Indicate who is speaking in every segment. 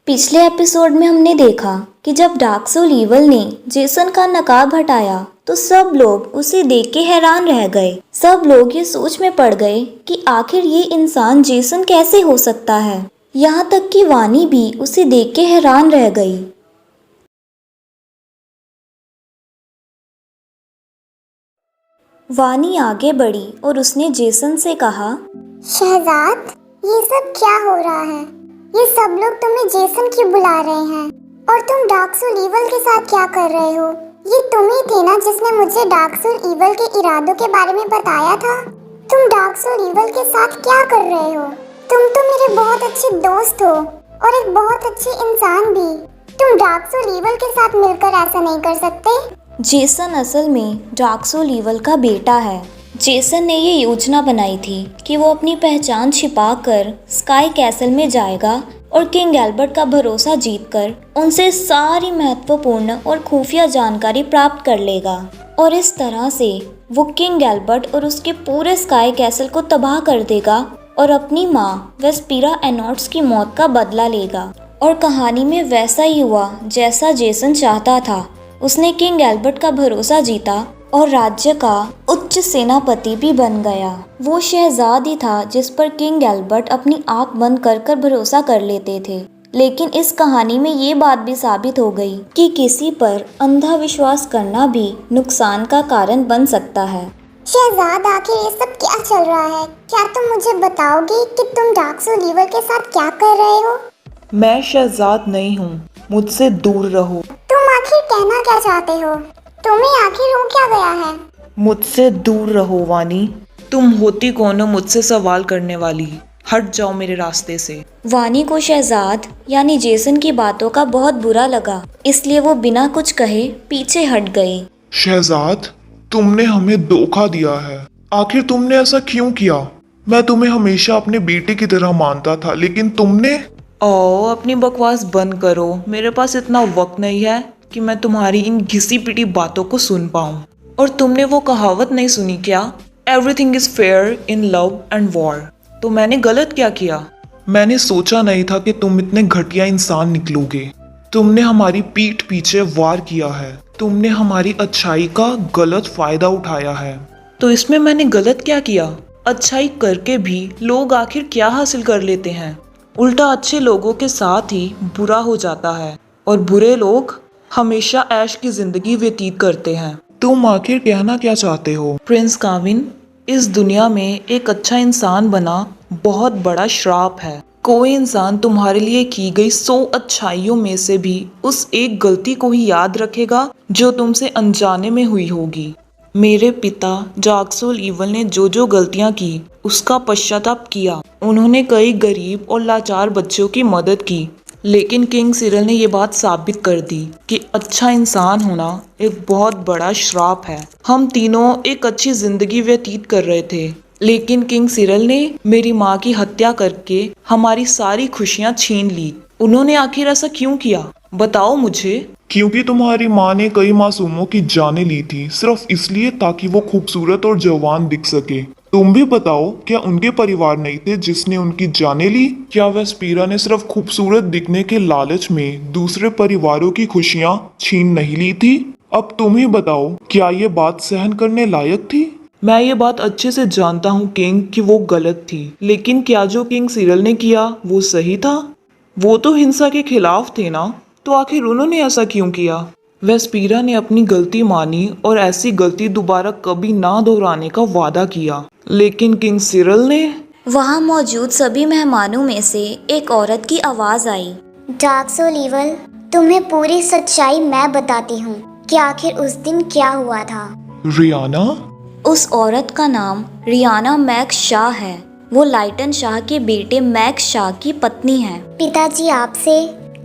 Speaker 1: पिछले एपिसोड में हमने देखा कि जब डार्क सोल इवल ने जेसन का नकाब हटाया तो सब लोग उसे देख के हैरान रह गए। सब लोग ये सोच में पड़ गए कि आखिर ये इंसान जेसन कैसे हो सकता है। यहाँ तक कि वानी भी उसे देख के हैरान रह गई। वानी आगे बढ़ी और उसने जेसन से कहा,
Speaker 2: शहजाद, ये सब क्या हो रहा है? ये सब लोग तुम्हें जेसन क्यों बुला रहे हैं? और तुम डार्क सोल इवल के साथ क्या कर रहे हो? ये तुम ही थे ना जिसने मुझे डार्क सोल इवल के इरादों के बारे में बताया था? तुम डार्क सोल इवल के साथ क्या कर रहे हो? तुम तो मेरे बहुत अच्छे दोस्त हो और एक बहुत अच्छे इंसान भी। तुम डार्क सोल इवल के साथ मिलकर ऐसा नहीं कर सकते।
Speaker 1: जेसन असल में डार्क सोल इवल का बेटा है। जेसन ने ये योजना बनाई थी कि वो अपनी पहचान छिपाकर स्काई कैसल में जाएगा और किंग एल्बर्ट का भरोसा जीतकर उनसे सारी महत्वपूर्ण और खुफिया जानकारी प्राप्त कर लेगा और इस तरह से वो किंग एल्बर्ट और उसके पूरे स्काई कैसल को तबाह कर देगा और अपनी माँ वेस्पीरा एनोट्स की मौत का बदला लेगा। और कहानी में वैसा ही हुआ जैसा जेसन चाहता था। उसने किंग एल्बर्ट का भरोसा जीता और राज्य का उच्च सेनापति भी बन गया। वो शहजाद ही था जिस पर किंग एल्बर्ट अपनी आंख बंद कर कर भरोसा कर लेते थे। लेकिन इस कहानी में ये बात भी साबित हो गई कि किसी पर अंधा विश्वास करना भी नुकसान का कारण बन सकता है।
Speaker 2: शहजाद, आखिर ये सब क्या चल रहा है? क्या तुम मुझे बताओगे कि तुम डार्क सोल इवल के साथ क्या कर रहे हो?
Speaker 3: मैं शहजाद नहीं हूँ, मुझसे दूर रहो।
Speaker 2: तुम आखिर कहना क्या चाहते हो? तुम्हें आखिर हो क्या गया है?
Speaker 3: मुझसे दूर रहो वानी। तुम होती कौन हो मुझसे सवाल करने वाली? हट जाओ मेरे रास्ते से।
Speaker 1: वानी को शहजाद यानी जेसन की बातों का बहुत बुरा लगा, इसलिए वो बिना कुछ कहे पीछे हट गई।
Speaker 4: शहजाद, तुमने हमें धोखा दिया है। आखिर तुमने ऐसा क्यों किया? मैं तुम्हें हमेशा अपने बेटे की तरह मानता था, लेकिन तुमने।
Speaker 3: ओ, अपनी बकवास बंद करो। मेरे पास इतना वक्त नहीं है कि मैं तुम्हारी इन घिसी पिटी बातों को सुन पाऊँ। और तुमने वो कहावत नहीं सुनी क्या? Everything is fair in love and war. तो मैंने गलत क्या किया?
Speaker 4: मैंने सोचा नहीं था कि तुम इतने घटिया इंसान निकलोगे। तुमने हमारी पीठ पीछे वार किया है। तुमने हमारी अच्छाई का गलत फायदा उठाया है।
Speaker 3: तो इसमें मैंने गलत क्या किया? अच्छाई करके भी लोग आखिर क्या हासिल कर लेते हैं? उल्टा अच्छे लोगों के साथ ही बुरा हो जाता है और बुरे लोग हमेशा ऐश की जिंदगी व्यतीत करते हैं।
Speaker 4: तुम आखिर कहना क्या चाहते हो?
Speaker 3: प्रिंस काविन, इस दुनिया में एक अच्छा इंसान बना बहुत बड़ा श्राप है। कोई इंसान तुम्हारे लिए की गई 100 अच्छाइयों में से भी उस एक गलती को ही याद रखेगा जो तुमसे अनजाने में हुई होगी। मेरे पिता डार्क सोल इवल ने जो जो गलतियां की उसका पश्चाताप किया। उन्होंने कई गरीब और लाचार बच्चों की मदद की, लेकिन किंग सिरल ने ये बात साबित कर दी कि अच्छा इंसान होना एक बहुत बड़ा श्राप है। हम तीनों एक अच्छी जिंदगी व्यतीत कर रहे थे, लेकिन किंग सिरल ने मेरी माँ की हत्या करके हमारी सारी खुशियाँ छीन ली। उन्होंने आखिर ऐसा क्यों किया? बताओ मुझे।
Speaker 4: क्योंकि तुम्हारी माँ ने कई मासूमों की जानें ली थी, सिर्फ इसलिए ताकि वो खूबसूरत और जवान दिख सके। तुम भी बताओ, क्या उनके परिवार नहीं थे जिसने उनकी जानें ली? क्या वेस्पीरा ने सिर्फ खूबसूरत दिखने के लालच में दूसरे परिवारों की खुशियाँ छीन नहीं ली थी? अब तुम ही बताओ, क्या ये बात सहन करने लायक थी?
Speaker 3: मैं ये बात अच्छे से जानता हूँ किंग कि वो गलत थी, लेकिन क्या जो किंग सिरल ने किया वो सही था? वो तो हिंसा के खिलाफ थे ना, तो आखिर उन्होंने ऐसा क्यों किया? वेस्पीरा ने अपनी गलती मानी और ऐसी गलती दोबारा कभी ना दोहराने का वादा किया, लेकिन किंग सिरल ने।
Speaker 1: वहाँ मौजूद सभी मेहमानों में से एक औरत की आवाज आई,
Speaker 2: डार्क सोल इवल, तुम्हें पूरी सच्चाई मैं बताती हूँ कि आखिर उस दिन क्या हुआ था।
Speaker 4: रियाना?
Speaker 1: उस औरत का नाम रियाना मैक्स शाह है। वो लाइटन शाह के बेटे मैक्स शाह की पत्नी है।
Speaker 2: पिताजी आपसे,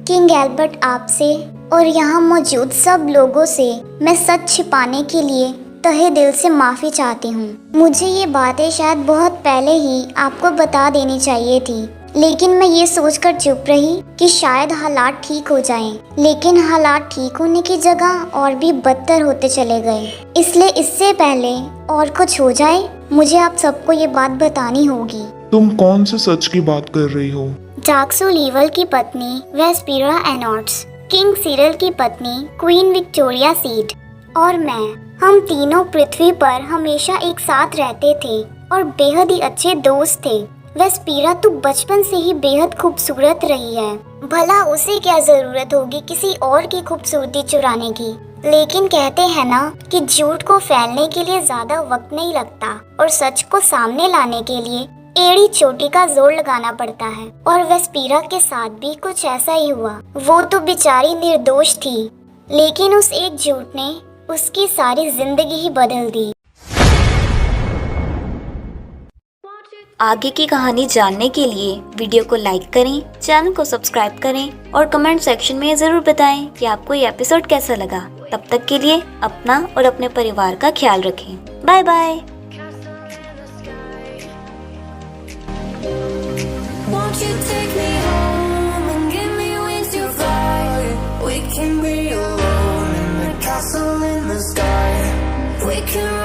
Speaker 2: किंग एल्बर्ट आपसे और यहाँ मौजूद सब लोगों से मैं सच छिपाने के लिए तहे दिल से माफ़ी चाहती हूँ। मुझे ये बातें शायद बहुत पहले ही आपको बता देनी चाहिए थी, लेकिन मैं ये सोचकर चुप रही कि शायद हालात ठीक हो जाएं। लेकिन हालात ठीक होने की जगह और भी बदतर होते चले गए। इसलिए इससे पहले और कुछ हो जाए, मुझे आप सबको ये बात बतानी होगी।
Speaker 4: तुम कौन से सच की बात कर रही हो?
Speaker 2: जाक्सो लीवल की पत्नी वेस्पीरा एनॉट्स, किंग सिरिल की पत्नी क्वीन विक्टोरिया सीड और मैं, हम तीनों पृथ्वी पर हमेशा एक साथ रहते थे और बेहद ही अच्छे दोस्त थे। वेस्पीरा तू बचपन से ही बेहद खूबसूरत रही है, भला उसे क्या जरूरत होगी किसी और की खूबसूरती चुराने की। लेकिन कहते हैं ना कि झूठ को फैलने के लिए ज्यादा वक्त नहीं लगता और सच को सामने लाने के लिए एड़ी चोटी का जोर लगाना पड़ता है। और वेस्पीरा के साथ भी कुछ ऐसा ही हुआ। वो तो बेचारी निर्दोष थी, लेकिन उस एक झूठ ने उसकी सारी जिंदगी ही बदल दी।
Speaker 1: आगे की कहानी जानने के लिए वीडियो को लाइक करें, चैनल को सब्सक्राइब करें और कमेंट सेक्शन में ज़रूर बताएं कि आपको ये एपिसोड कैसा लगा। तब तक के लिए अपना और अपने परिवार का ख्याल रखें। Bye bye.
Speaker 5: Won't you take me home and give me wings to fly? We can be alone in the castle in the sky. We can